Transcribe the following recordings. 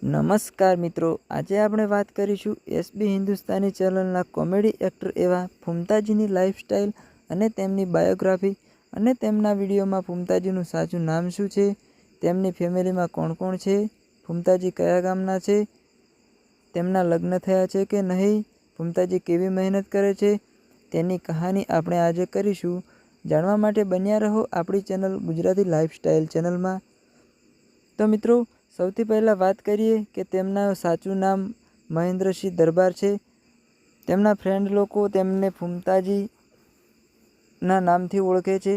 નમસ્કાર મિત્રો, આજે આપણે વાત કરીશું એસબી હિન્દુસ્તાની ચેનલના કોમેડી એક્ટર એવા ફૂમતાજીની લાઈફસ્ટાઈલ અને તેમની બાયોગ્રાફી અને તેમના વિડીયોમાં ફૂમતાજીનું સાચું નામ શું છે, તેમની ફેમિલીમાં કોણ કોણ છે, ફૂમતાજી કયા ગામના છે, તેમના લગ્ન થયા છે કે નહીં, ફૂમતાજી કેવી મહેનત કરે છે, તેની કહાની આપણે આજે કરીશું. જાણવા માટે બન્યા રહો આપણી ચેનલ ગુજરાતી લાઈફસ્ટાઈલ ચેનલમાં. તો મિત્રો, સૌથી પહેલાં વાત કરીએ કે તેમના સાચું નામ મહેન્દ્રસિંહ દરબાર છે. તેમના ફ્રેન્ડ લોકો તેમને ફૂમતાજીના નામથી ઓળખે છે.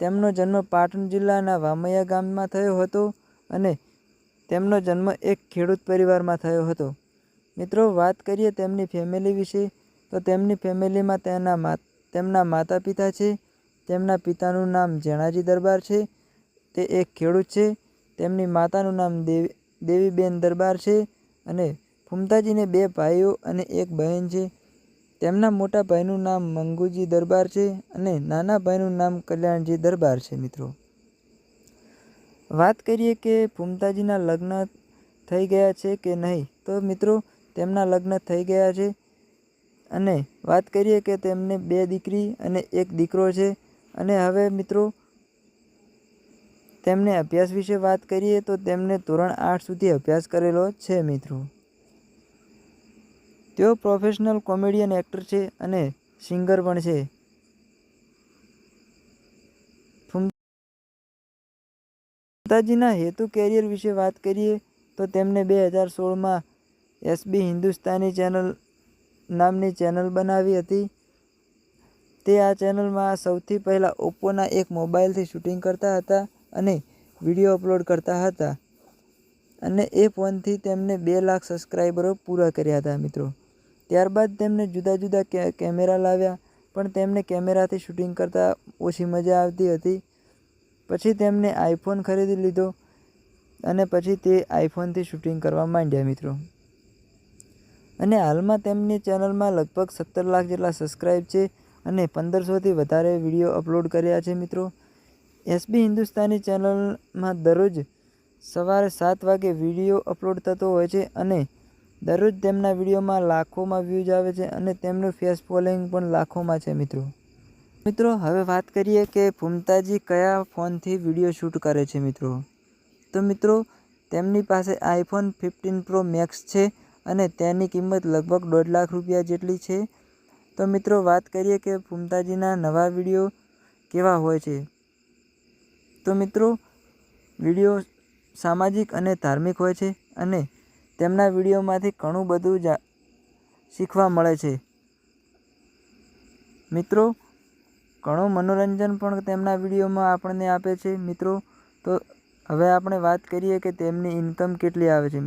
તેમનો જન્મ પાટણ જિલ્લાના વામૈયા ગામમાં થયો હતો અને તેમનો જન્મ એક ખેડૂત પરિવારમાં થયો હતો. મિત્રો, વાત કરીએ તેમની ફેમિલી વિશે તો તેમની ફેમિલીમાં તેમના માતા પિતા છે. તેમના પિતાનું નામ જેણાજી દરબાર છે, તે એક ખેડૂત છે. તેમની માતાનું નામ દેવીબેન દરબાર છે અને ફૂમતાજીને 2 ભાઈઓ અને 1 બહેન છે. તેમના મોટા ભાઈનું નામ મંગુજી દરબાર છે અને નાના ભાઈનું નામ કલ્યાણજી દરબાર છે. મિત્રો, વાત કરીએ કે ફૂમતાજીના લગ્ન થઈ ગયા છે કે નહીં, તો મિત્રો તેમના લગ્ન થઈ ગયા છે. અને વાત કરીએ કે તેમને 2 દીકરી અને 1 દીકરો છે. અને હવે મિત્રો તેમને અભ્યાસ વિશે વાત કરીએ તો તેમને ધોરણ 8 સુધી અભ્યાસ કરેલો છે. મિત્રો, તેઓ પ્રોફેશનલ કોમેડિયન એક્ટર છે અને સિંગર પણ છે. ફૂમતાજીના હેતુ કેરિયર વિશે વાત કરીએ તો તેમને 2016માં એસબી હિન્દુસ્તાની ચેનલ નામની ચેનલ બનાવી હતી. તે આ ચેનલમાં સૌથી પહેલાં ઓપ્પોના એક મોબાઈલથી શૂટિંગ કરતા હતા અને વિડીયો અપલોડ કરતા હતા. અને એ ફોનથી તેમને 2 લાખ સબસ્ક્રાઈબરો પૂરા કર્યા હતા. મિત્રો, ત્યારબાદ તેમને જુદા જુદા કેમેરા લાવ્યા, પણ તેમને કેમેરાથી શૂટિંગ કરતાં ઓછી મજા આવતી હતી. પછી તેમને આઈફોન ખરીદી લીધો અને પછી તે આઈફોનથી શૂટિંગ કરવા માંડ્યા. મિત્રો, અને હાલમાં તેમની ચેનલમાં લગભગ 17 લાખ જેટલા સબસ્ક્રાઈબ છે અને 1500થી વધારે વિડીયો અપલોડ કર્યા છે. મિત્રો, એસબી હિન્દુસ્તાની ચેનલમાં દરરોજ સવારે 7 વાગે વિડીયો અપલોડ થતો હોય છે અને દરરોજ તેમના વિડીયોમાં લાખોમાં વ્યૂઝ આવે છે અને તેમનું ફેસ ફોલોઈંગ પણ લાખોમાં છે. મિત્રો, હવે વાત કરીએ કે ફૂમતાજી કયા ફોનથી વિડીયો શૂટ કરે છે. તો મિત્રો તેમની પાસે આઈફોન 15 પ્રો મેક્સ છે અને તેની કિંમત લગભગ 1.5 લાખ રૂપિયા જેટલી છે. તો મિત્રો, વાત કરીએ કે ફૂમતાજીના નવા વિડીયો કેવા હોય છે. તો મિત્રો, વિડીયો સામાજિક અને ધાર્મિક હોય છે અને તેમના વિડીયોમાંથી ઘણું બધું શીખવા મળે છે. મિત્રો, ઘણું મનોરંજન પણ તેમના વિડીયોમાં આપણને આપે છે. મિત્રો, તો હવે આપણે વાત કરીએ કે તેમની ઇન્કમ કેટલી આવે છે.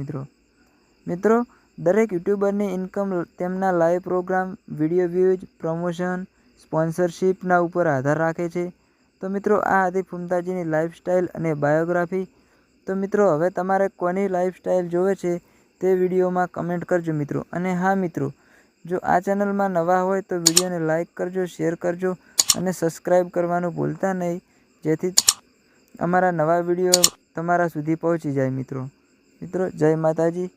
મિત્રો, દરેક યુટ્યુબરની ઇન્કમ તેમના live program, video views, promotion, સ્પોન્સરશિપના ઉપર આધાર રાખે છે. તો મિત્રો, આ હતી ફૂમતાજીની લાઈફસ્ટાઈલ અને બાયોગ્રાફી. તો મિત્રો, હવે તમારે કોની લાઈફસ્ટાઈલ જોવે છે તે વિડીયોમાં કમેન્ટ કરજો. મિત્રો, અને હા મિત્રો, જો આ ચેનલમાં નવા હોય તો વિડીયોને લાઈક કરજો, શેર કરજો અને સબસ્ક્રાઈબ કરવાનું ભૂલતા નહીં, જેથી અમારા નવા વિડીયો તમારા સુધી પહોંચી જાય. મિત્રો, જય માતાજી.